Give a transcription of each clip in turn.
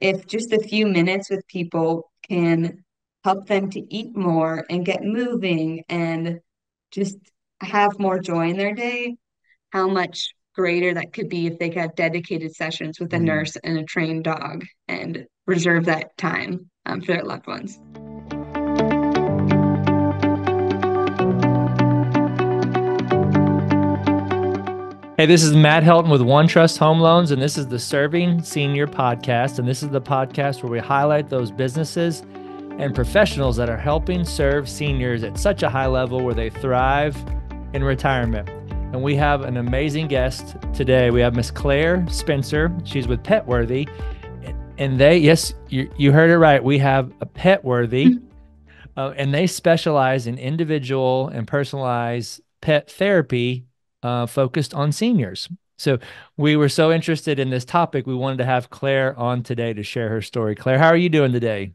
if just a few minutes with people can help them to eat more and get moving and just have more joy in their day, how much greater that could be if they could have dedicated sessions with a Mm. nurse and a trained dog and reserve that time for their loved ones. Hey, this is Matt Helton with One Trust Home Loans, and this is the Serving Senior Podcast. And this is the podcast where we highlight those businesses and professionals that are helping serve seniors at such a high level where they thrive in retirement. And we have an amazing guest today. We have Miss Claire Spencer. She's with Petworthy. And yes, you heard it right. We have a Petworthy, and they specialize in individual and personalized pet therapy focused on seniors. So we were so interested in this topic, we wanted to have Claire on today to share her story. Claire, how are you doing today?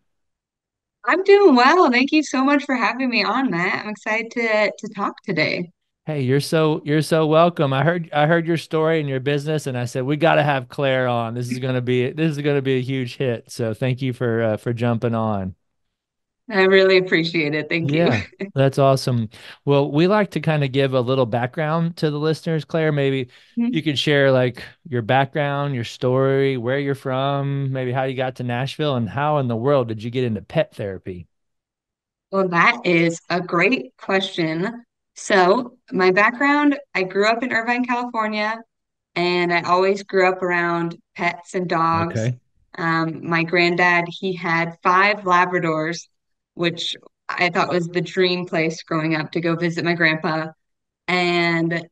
I'm doing well. Thank you so much for having me on, Matt. I'm excited to talk today. Hey, you're so welcome. I heard your story and your business, and I said we got to have Claire on. This is gonna be a huge hit. So thank you for jumping on. I really appreciate it. Thank you. Yeah, that's awesome. Well, we like to kind of give a little background to the listeners, Claire. Maybe you could share like your background, your story, where you're from, maybe how you got to Nashville, and how in the world did you get into pet therapy? Well, that is a great question. So, my background, I grew up in Irvine, California, and I always grew up around pets and dogs. Okay. My granddad, he had five Labradors, which I thought was the dream place growing up to go visit my grandpa. And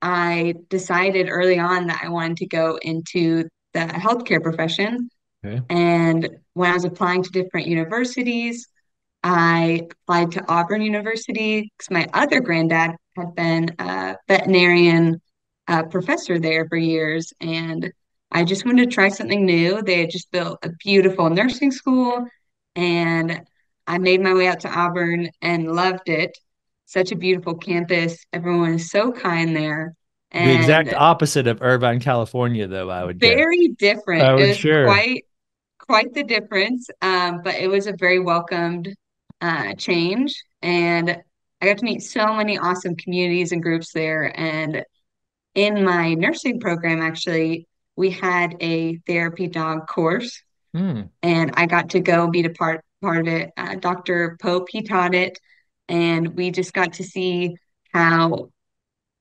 I decided early on that I wanted to go into the healthcare profession. Okay. And when I was applying to different universities, I applied to Auburn University because my other granddad had been a veterinarian professor there for years. And I just wanted to try something new. They had just built a beautiful nursing school, and I made my way out to Auburn and loved it. Such a beautiful campus. Everyone is so kind there. The exact And opposite of Irvine, California, though, I would guess. very different. I It would was sure. quite the difference, but it was a very welcomed change, and I got to meet so many awesome communities and groups there. And in my nursing program, actually, we had a therapy dog course, Hmm. and I got to go be a part of it. Dr. Pope, he taught it, and we just got to see how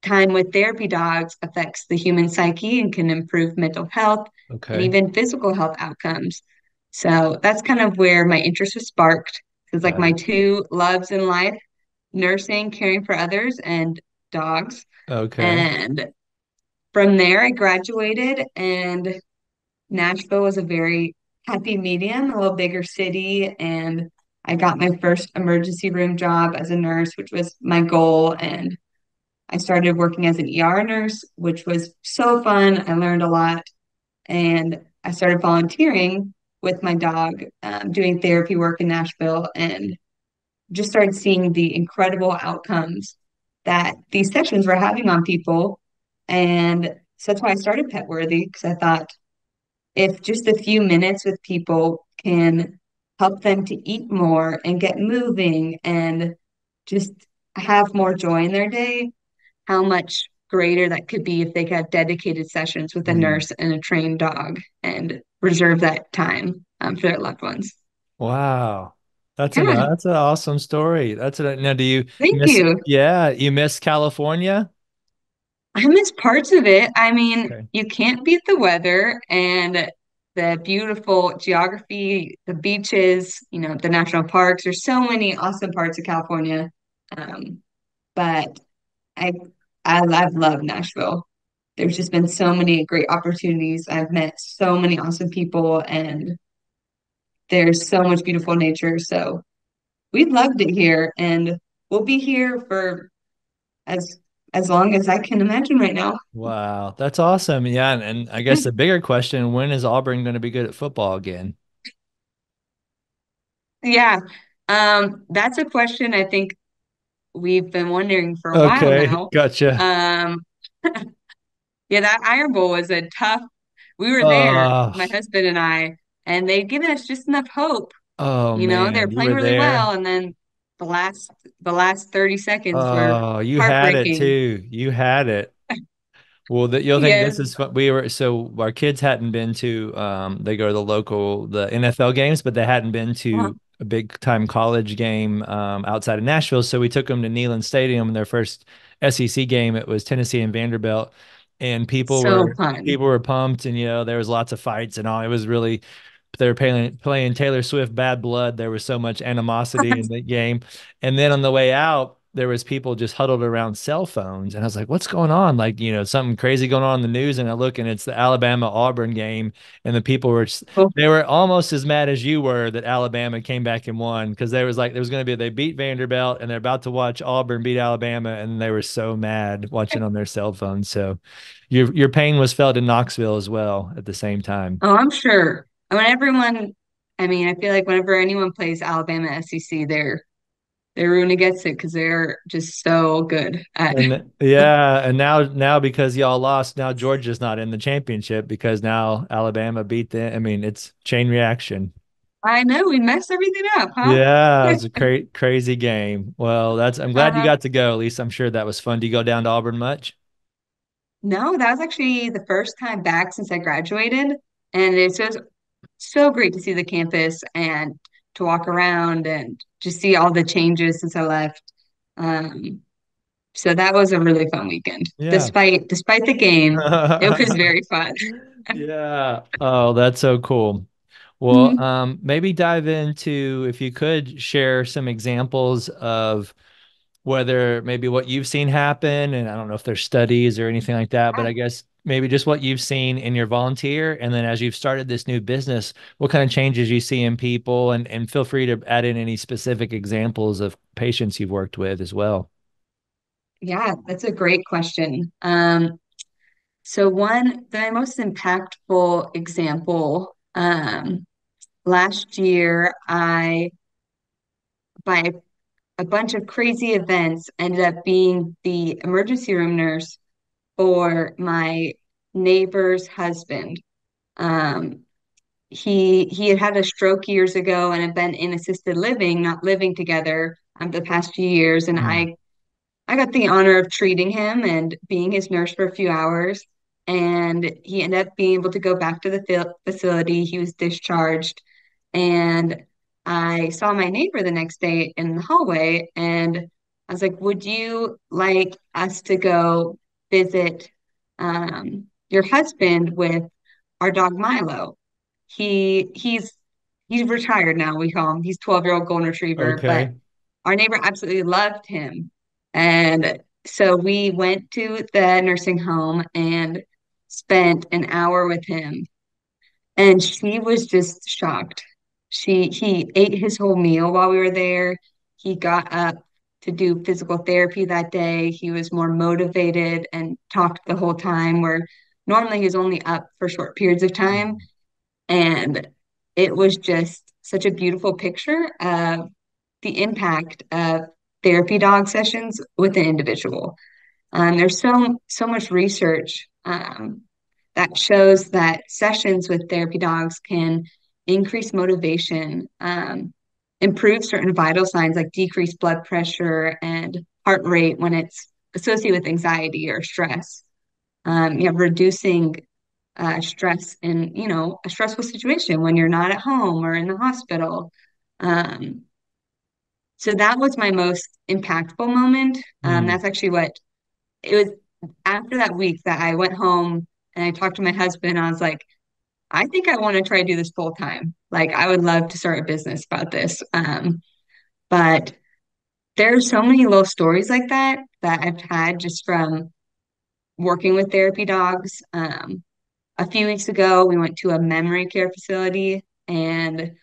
time with therapy dogs affects the human psyche and can improve mental health and Okay. even physical health outcomes. So that's kind of where my interest was sparked. It's like Got my it. two loves in life, nursing, caring for others, and dogs. Okay. And from there, I graduated, and Nashville was a very happy medium, a little bigger city. And I got my first emergency room job as a nurse, which was my goal. And I started working as an ER nurse, which was so fun. I learned a lot. And I started volunteering with my dog, doing therapy work in Nashville, and just started seeing the incredible outcomes that these sessions were having on people. And so that's why I started Petworthy, because I thought if just a few minutes with people can help them to eat more and get moving and just have more joy in their day, how much greater that could be if they could have dedicated sessions with a Hmm. nurse and a trained dog and reserve that time for their loved ones. Wow. Yeah, That's an awesome story. Now do you thank miss you. yeah, you miss California? I miss parts of it. I mean, Okay. you can't beat the weather and the beautiful geography, the beaches, the national parks. There's so many awesome parts of California. Um, but I, I've loved Nashville. There's just been so many great opportunities. I've met so many awesome people, and there's so much beautiful nature. So we loved it here, and we'll be here for as as long as I can imagine right now. Wow, that's awesome. Yeah, and I guess the bigger question, when is Auburn going to be good at football again? Yeah, that's a question I think we've been wondering for a while Okay, now. gotcha. Um, yeah, that Iron Bowl was a tough. We were there, Uh, my husband and I, and they'd given us just enough hope. Oh They're man, you playing were really well, there. and then the last 30 seconds were Oh, you had it heartbreaking. too. You had it. Well, you'll think this Yes. is fun. We were so our kids hadn't been to they go to the NFL games, but they hadn't been Uh, to a big time college game outside of Nashville. So we took them to Neyland Stadium in their first SEC game. It was Tennessee and Vanderbilt, and so fun. people were pumped, and there was lots of fights and all. It was really they were playing Taylor Swift Bad Blood. There was so much animosity in the game. And then on the way out, there was people just huddled around cell phones. And I was like, what's going on? Like, something crazy going on in the news. And I look and it's the Alabama Auburn game. And the people Oh, they were almost as mad as you were that Alabama came back and won. Cause there was like, there was going to be, they beat Vanderbilt and they're about to watch Auburn beat Alabama. And they were so mad watching on their cell phones. So your pain was felt in Knoxville as well at the same time. I'm sure. I mean, I feel like whenever anyone plays Alabama SEC, they're rooting against it because they're just so good at. And yeah, and now because y'all lost, now Georgia's not in the championship because now Alabama beat them. I mean, it's chain reaction. I know we messed everything up, huh? Yeah, it's a crazy game. Well, I'm glad you Uh, got to go. At least I'm sure that was fun. Do you go down to Auburn much? no, that was actually the first time back since I graduated, and it's just so great to see the campus and to walk around and just see all the changes since I left. Um, so that was a really fun weekend. Yeah. Despite the game, it was very fun. Yeah. Oh, that's so cool. Well, Mhm. maybe dive into if you could share some examples of whether maybe what you've seen happen, and I don't know if there's studies or anything like that, but I guess maybe just what you've seen in your volunteer, and then as you've started this new business, what kind of changes you see in people, and feel free to add in any specific examples of patients you've worked with as well. Yeah, that's a great question. The most impactful example, last year, by a bunch of crazy events, ended up being the emergency room nurse for my neighbor's husband. Um, he had had a stroke years ago and had been in assisted living, not living together, the past few years, and Mm. I got the honor of treating him and being his nurse for a few hours. And he ended up being able to go back to the facility. He was discharged. And I saw my neighbor the next day in the hallway. And I was like, would you like us to go visit your husband with our dog Milo? He's retired now, we call him. He's 12-year-old golden retriever, but Okay. our neighbor absolutely loved him. And so we went to the nursing home and spent an hour with him. And she was just shocked. He ate his whole meal while we were there. He got up to do physical therapy that day. He was more motivated and talked the whole time, where normally he's only up for short periods of time. Mm. And it was just such a beautiful picture of the impact of therapy dog sessions with an individual. There's so much research that shows that sessions with therapy dogs can increase motivation, improve certain vital signs like decreased blood pressure and heart rate when it's associated with anxiety or stress. You have reducing stress in a stressful situation when you're not at home or in the hospital. Um, so that was my most impactful moment. Mm. That's actually what it was after that week that I went home and I talked to my husband. I was like, I think I want to try to do this full time. Like, I would love to start a business about this. But there's so many little stories like that I've had just from working with therapy dogs. A few weeks ago, we went to a memory care facility, and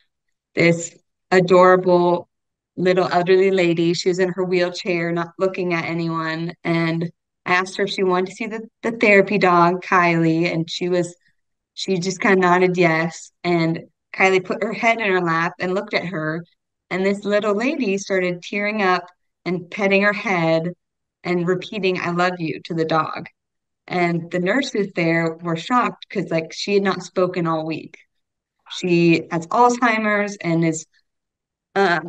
this adorable little elderly lady, she was in her wheelchair, not looking at anyone. And I asked her if she wanted to see the therapy dog, Kylie, and she just kind of nodded yes. And Kylie put her head in her lap and looked at her. And this little lady started tearing up and petting her head and repeating, I love you to the dog. And the nurses there were shocked because like she had not spoken all week. She has Alzheimer's and is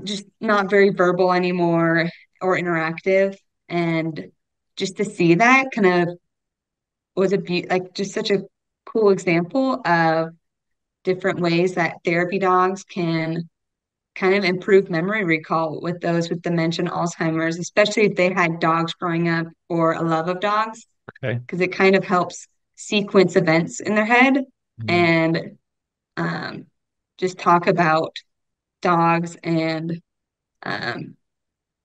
just not very verbal anymore or interactive. And just to see that kind of was like just such a cool example of different ways that therapy dogs can kind of improve memory recall with those with dementia and Alzheimer's, especially if they had dogs growing up or a love of dogs, Okay. because it kind of helps sequence events in their head Mm. and um, just talk about dogs and um,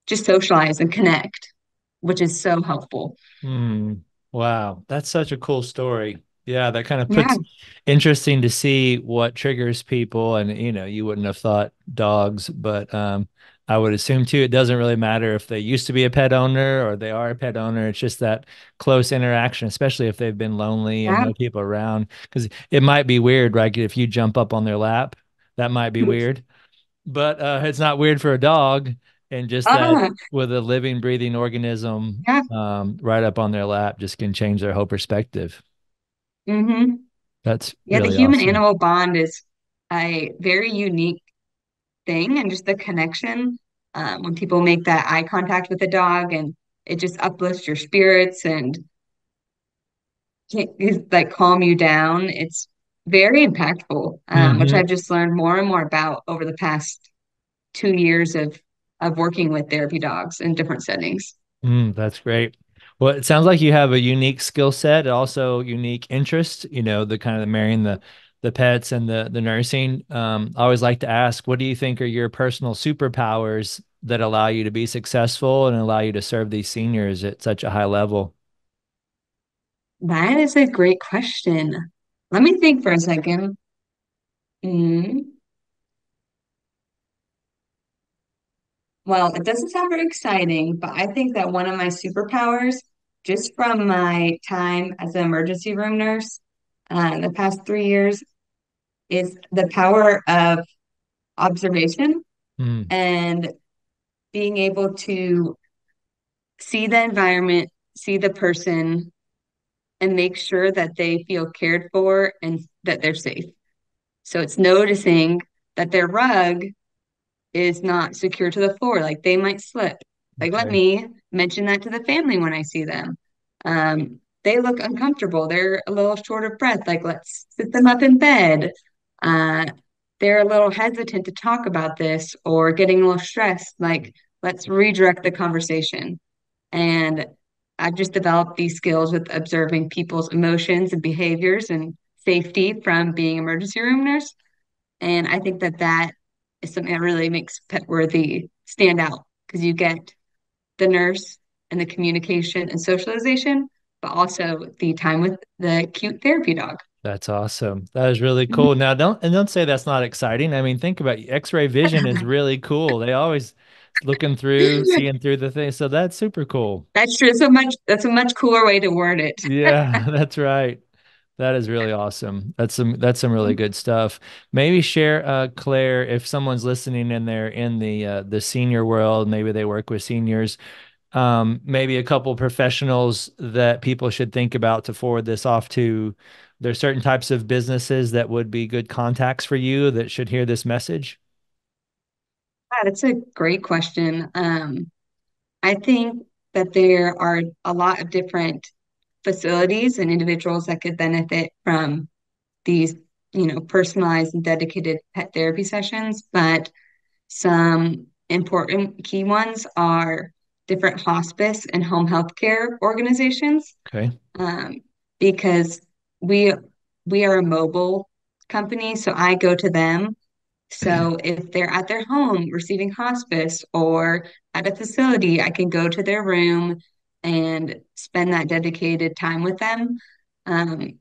just socialize and connect, which is so helpful. Mm. Wow, that's such a cool story. Yeah, that kind of Yeah, puts interesting to see what triggers people. And you wouldn't have thought dogs, but I would assume too, it doesn't really matter if they used to be a pet owner or they are a pet owner. It's just that close interaction, especially if they've been lonely and yeah. no people around. Because it might be weird, right? If you jump up on their lap, that might be weird. But it's not weird for a dog, and just that Ah, with a living, breathing organism yeah. right up on their lap just can change their whole perspective. hmm That's Yeah, the really human awesome. animal bond is a very unique thing, and just the connection when people make that eye contact with a dog, and it just uplifts your spirits and like calm you down. It's very impactful, which Hmm. I've just learned more and more about over the past 2 years of working with therapy dogs in different settings. That's great. Well, it sounds like you have a unique skill set, also unique interest, the kind of marrying the pets and the nursing. I always like to ask, what do you think are your personal superpowers that allow you to be successful and allow you to serve these seniors at such a high level? That is a great question. Let me think for a second. Mm, well, it doesn't sound very exciting, but I think that one of my superpowers, just from my time as an emergency room nurse, the past 3 years, is the power of observation Mm, and being able to see the environment, see the person, and make sure that they feel cared for and that they're safe. So it's noticing that their rug is not secure to the floor. Like they might slip. Like, let okay. me mention that to the family when I see them. They look uncomfortable. They're a little short of breath. Like, let's sit them up in bed. Uh, they're a little hesitant to talk about this or getting a little stressed. Like, let's redirect the conversation. And I've just developed these skills with observing people's emotions and behaviors and safety from being emergency room nurse. And I think that that is something that really makes Petworthy stand out because you get the nurse and the communication and socialization, but also the time with the cute therapy dog. That's awesome. That is really cool. Now, don't say that's not exciting. I mean, think about it. X-ray vision is really cool. They always looking through, seeing through the thing. So that's super cool. That's true. That's a much cooler way to word it. Yeah, that's right. That is really awesome. That's some really good stuff. Maybe share, Claire, if someone's listening and they're in the senior world, maybe they work with seniors, maybe a couple professionals that people should think about to forward this off to. There's certain types of businesses that would be good contacts for you that should hear this message. That's a great question. I think that there are a lot of different facilities and individuals that could benefit from these, personalized and dedicated pet therapy sessions, but some important key ones are different hospice and home health care organizations, Okay. um, because we we are a mobile company, so I go to them. So if they're at their home receiving hospice or at a facility, I can go to their room and spend that dedicated time with them.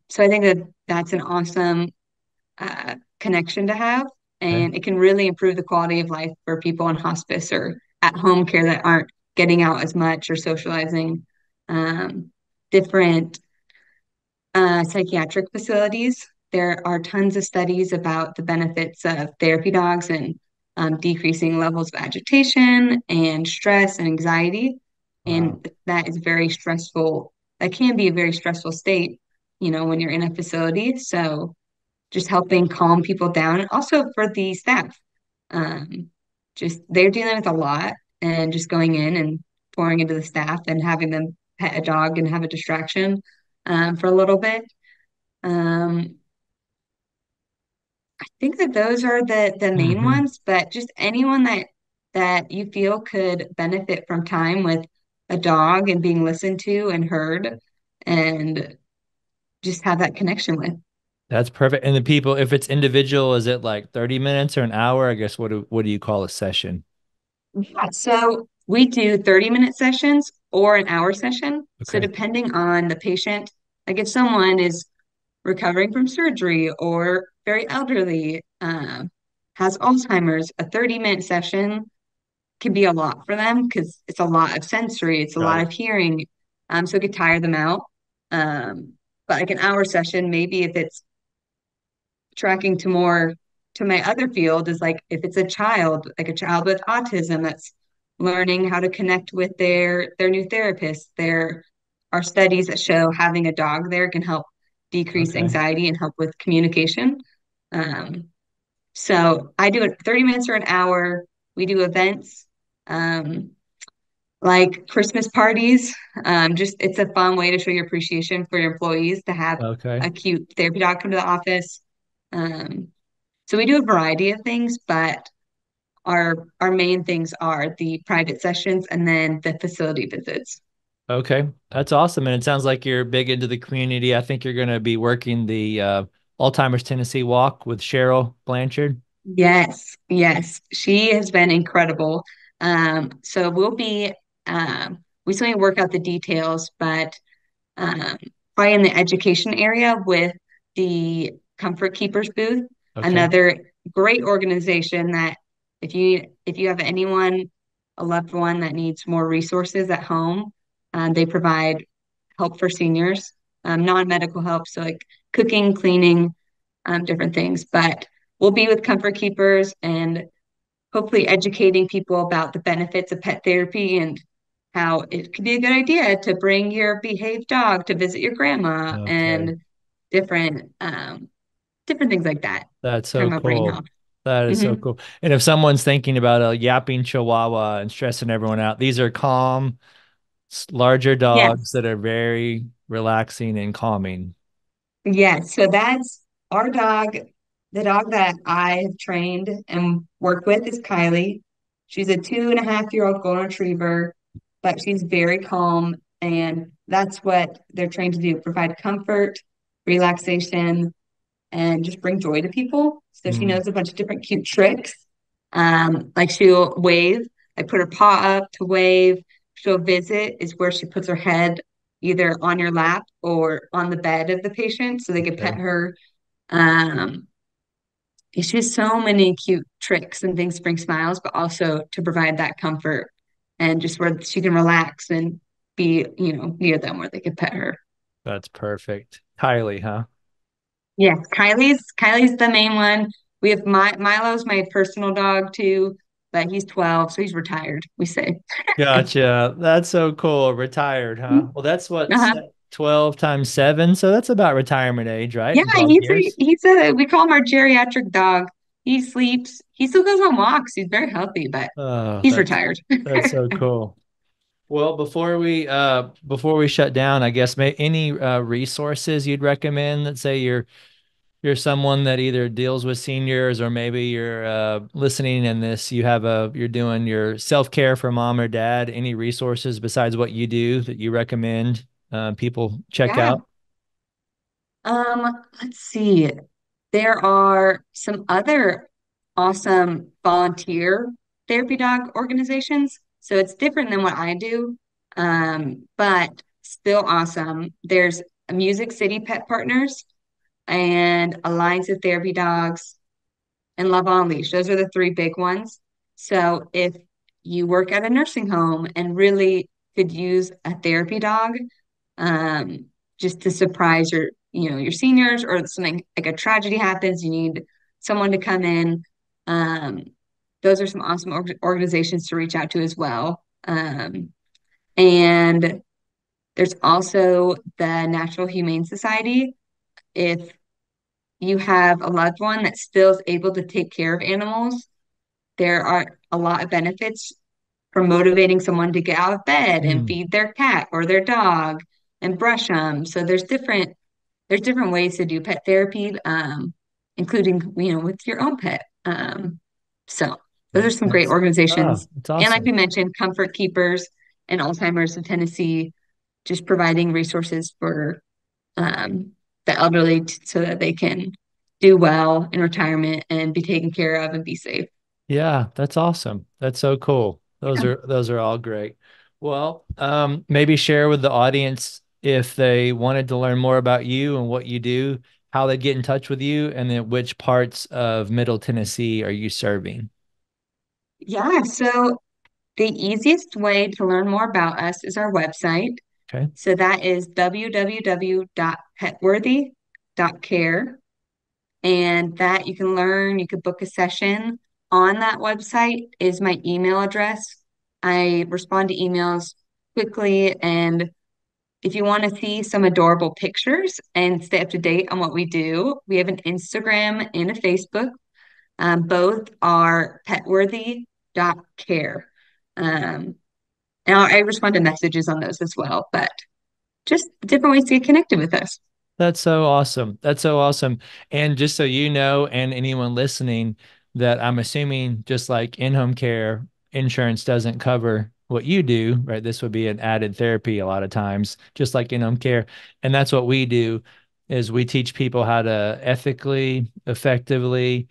So I think that that's an awesome connection to have, Okay. and it can really improve the quality of life for people in hospice or at home care that aren't getting out as much or socializing. Um, Different psychiatric facilities. There are tons of studies about the benefits of therapy dogs and decreasing levels of agitation and stress and anxiety. Wow. And that is very stressful. That can be a very stressful state, when you're in a facility. So just helping calm people down, and also for the staff. Um, just they're dealing with a lot, and just going in and pouring into the staff and having them pet a dog and have a distraction for a little bit. Um, I think that those are the main Hmm. ones, but just anyone that you feel could benefit from time with a dog and being listened to and heard and just have that connection with. That's perfect. And the people, if it's individual, is it like 30 minutes or an hour? I guess what do you call a session? Yeah, so we do 30-minute sessions or an hour session. So Okay. depending on the patient, like if someone is recovering from surgery or very elderly, has Alzheimer's, a 30-minute session can be a lot for them because it's a lot of sensory, it's a Got lot it. of hearing. So it could tire them out. Um, but like an hour session, maybe if it's tracking to more to my other field is like if it's a child, like a child with autism that's learning how to connect with their new therapist. There are studies that show having a dog there can help decrease Okay. anxiety and help with communication. Um, so I do it 30 minutes or an hour. We do events. Um, like Christmas parties. Just it's a fun way to show your appreciation for your employees to have Okay. a cute therapy dog come to the office. Um, so we do a variety of things, but our main things are the private sessions and then the facility visits. Okay. That's awesome. And it sounds like you're big into the community. I think you're going to be working the Alzheimer's Tennessee Walk with Cheryl Blanchard. Yes, yes, she has been incredible. So we'll be we still need to work out the details, but um, probably in the education area with the Comfort Keepers booth, Okay. another great organization that if you have anyone, a loved one that needs more resources at home, they provide help for seniors, non-medical help, so like cooking, cleaning, different things. But we'll be with Comfort Keepers and hopefully educating people about the benefits of pet therapy and how it could be a good idea to bring your behaved dog to visit your grandma Okay. and different different things like that. That's Talking so about brain cool. health. That is Hmm. so cool. And if someone's thinking about a yapping chihuahua and stressing everyone out, these are calm, larger dogs Yes, that are very relaxing and calming. yes. So that's our dog. The dog that I have trained and worked with is Kylie. She's a 2.5-year-old golden retriever, but she's very calm, and that's what they're trained to do, provide comfort, relaxation, and just bring joy to people. So she Mm, knows a bunch of different cute tricks. Like she'll wave, like put her paw up to wave. She'll visit is where she puts her head either on your lap or on the bed of the patient so they can pet okay. her. Um, it's just so many cute tricks and things to bring smiles, but also to provide that comfort and just where she can relax and be, near them where they can pet her. That's perfect. Kylie, huh? Yes, Kylie's the main one. We have Milo's my personal dog too, but he's 12, so he's retired, we say. Gotcha. That's so cool. Retired, huh? Well, that's what, Uh-huh. 12 times 7. So that's about retirement age, right? Yeah, In dog years. we call him our geriatric dog. He sleeps, he still goes on walks. He's very healthy, but Oh, he's that's retired. that's so cool. Well, before we shut down, I guess any resources you'd recommend that say you're someone that either deals with seniors or maybe you're listening in this, you're doing your self-care for mom or dad. Any resources besides what you do that you recommend people check Yeah. out? Let's see. There are some other awesome volunteer therapy dog organizations. So it's different than what I do, but still awesome. There's Music City Pet Partners and Alliance of Therapy Dogs and Love on Leash. Those are the three big ones. So if you work at a nursing home and really could use a therapy dog, um, just to surprise your seniors or something like a tragedy happens, you need someone to come in. Um, those are some awesome organizations to reach out to as well. And there's also the National Humane Society. If you have a loved one that still is able to take care of animals, there are a lot of benefits for motivating someone to get out of bed and Mm. feed their cat or their dog and brush them. So there's different ways to do pet therapy, including, with your own pet. So those are Makes some great sense. Oh, organizations. it's And like awesome. we mentioned, Comfort Keepers and Alzheimer's of Tennessee, just providing resources for the elderly so that they can do well in retirement and be taken care of and be safe. Yeah, that's awesome. That's so cool. Yeah. Those are all great. Well, maybe share with the audience if they wanted to learn more about you and what you do, how they get in touch with you, and then which parts of Middle Tennessee are you serving? Yeah. So the easiest way to learn more about us is our website. Okay. So that is www.petworthy.care. And that you can learn, you could book a session. On that website is my email address. I respond to emails quickly. And if you want to see some adorable pictures and stay up to date on what we do, we have an Instagram and a Facebook. Both are petworthy.care. And I respond to messages on those as well, but just different ways to get connected with us. That's so awesome. That's so awesome. And just so you know, and anyone listening, that I'm assuming just like in-home care, insurance doesn't cover what you do, right? This would be an added therapy a lot of times, just like in-home care. And that's what we do is we teach people how to ethically, effectively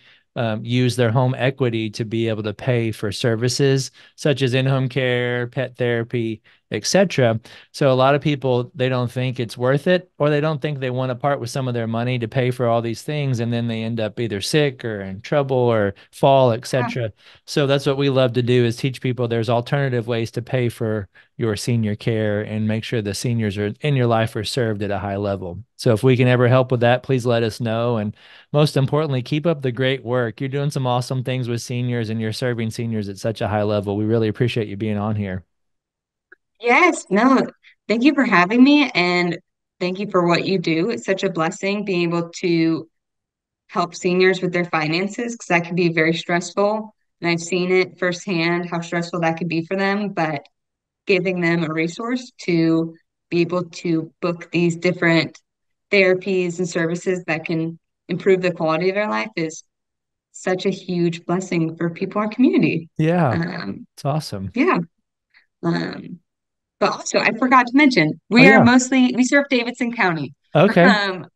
use their home equity to be able to pay for services such as in-home care, pet therapy, etc. So a lot of people, they don't think it's worth it, or they don't think they want to part with some of their money to pay for all these things, and then they end up either sick or in trouble or fall, Yeah, etc. So that's what we love to do is teach people there's alternative ways to pay for your senior care and make sure the seniors are in your life are served at a high level. So if we can ever help with that, please let us know. And most importantly, keep up the great work. You're doing some awesome things with seniors and you're serving seniors at such a high level. We really appreciate you being on here. yes, no, thank you for having me and thank you for what you do. It's such a blessing being able to help seniors with their finances because that can be very stressful. And I've seen it firsthand how stressful that can be for them, but giving them a resource to be able to book these different therapies and services that can improve the quality of their life is such a huge blessing for people in our community. Yeah, Um, it's awesome. yeah. Um, But also, I forgot to mention, Oh yeah. we serve Davidson County. Okay. Um,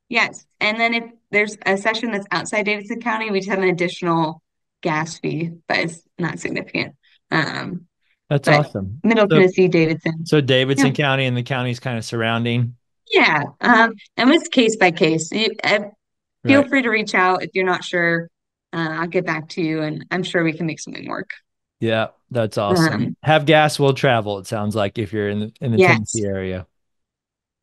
yes. And then if there's a session that's outside Davidson County, we just have an additional gas fee, but it's not significant. Um, That's but awesome. Middle So Tennessee, Davidson. so Yeah. Davidson County and the counties kind of surrounding. Yeah. And it's case by case. Feel Right. free to reach out if you're not sure. I'll get back to you and I'm sure we can make something work. Yeah, that's awesome. Um, Have gas will travel, it sounds like if you're in the Tennessee yes. area.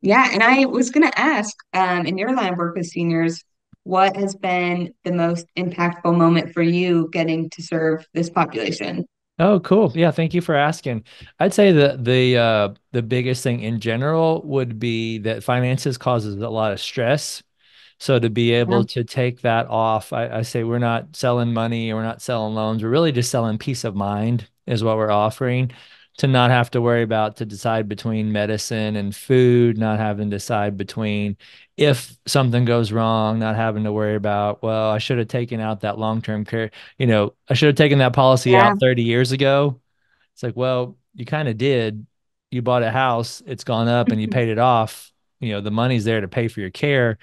Yeah, and I was going to ask, in your line of work with seniors, what has been the most impactful moment for you getting to serve this population? Oh, cool. Yeah, thank you for asking. I'd say that the biggest thing in general would be that finances causes a lot of stress. So to be Yeah, able to take that off, I say we're not selling money, we're not selling loans. We're really just selling peace of mind is what we're offering to not have to worry about to decide between medicine and food, not having to decide between if something goes wrong, not having to worry about, well, I should have taken out that long-term care, I should have taken that policy yeah, out 30 years ago. It's like, well, you kind of did. You bought a house, it's gone up and you paid it off. The money's there to pay for your care.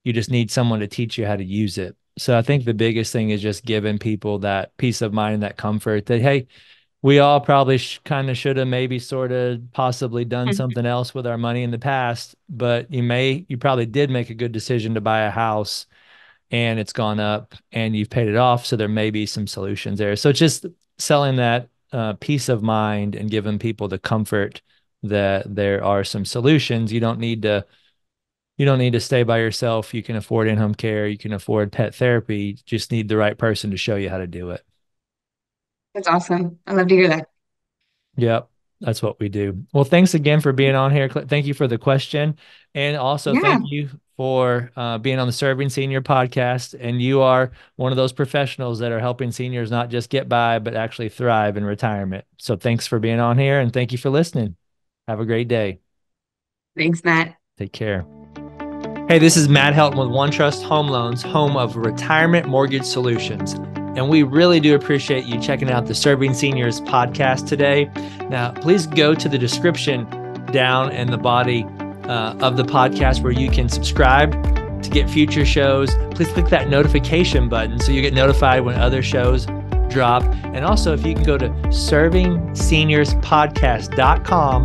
You just need someone to teach you how to use it. So I think the biggest thing is just giving people that peace of mind, that comfort that, hey, we all probably kind of should have maybe sort of possibly done something else with our money in the past, but you probably did make a good decision to buy a house and it's gone up and you've paid it off. So there may be some solutions there. So it's just selling that peace of mind and giving people the comfort that there are some solutions. You don't need to stay by yourself. You can afford in-home care. You can afford pet therapy. You just need the right person to show you how to do it. that's awesome. I love to hear that. Yep. That's what we do. Well, thanks again for being on here. Thank you for the question. And also Yeah, thank you for being on the Serving Senior podcast. And you are one of those professionals that are helping seniors not just get by, but actually thrive in retirement. So thanks for being on here, and thank you for listening. Have a great day. Thanks, Matt. Take care. Hey, this is Matt Helton with OneTrust Home Loans, home of retirement mortgage solutions. And we really do appreciate you checking out the Serving Seniors podcast today. Now, please go to the description down in the body of the podcast where you can subscribe to get future shows. Please click that notification button so you get notified when other shows drop. And also, if you can go to servingseniourspodcast.com,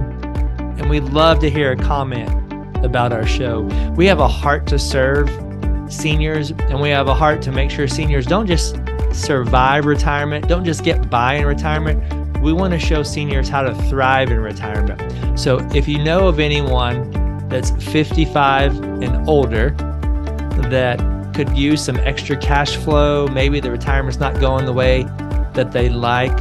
and we'd love to hear a comment about our show. We have a heart to serve seniors, and we have a heart to make sure seniors don't just survive retirement, don't just get by in retirement. We want to show seniors how to thrive in retirement. So if you know of anyone that's 55 and older that could use some extra cash flow, maybe the retirement's not going the way that they like,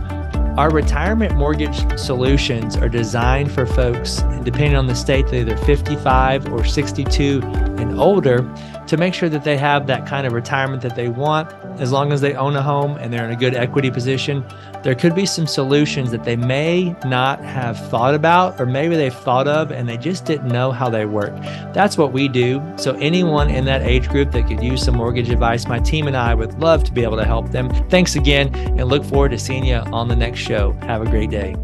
our retirement mortgage solutions are designed for folks, and depending on the state, they're either 55 or 62 and older, to make sure that they have that kind of retirement that they want. As long as they own a home and they're in a good equity position, there could be some solutions that they may not have thought about, or maybe they've thought of and they just didn't know how they work. That's what we do. So anyone in that age group that could use some mortgage advice, my team and I would love to be able to help them. Thanks again, and look forward to seeing you on the next show. Have a great day.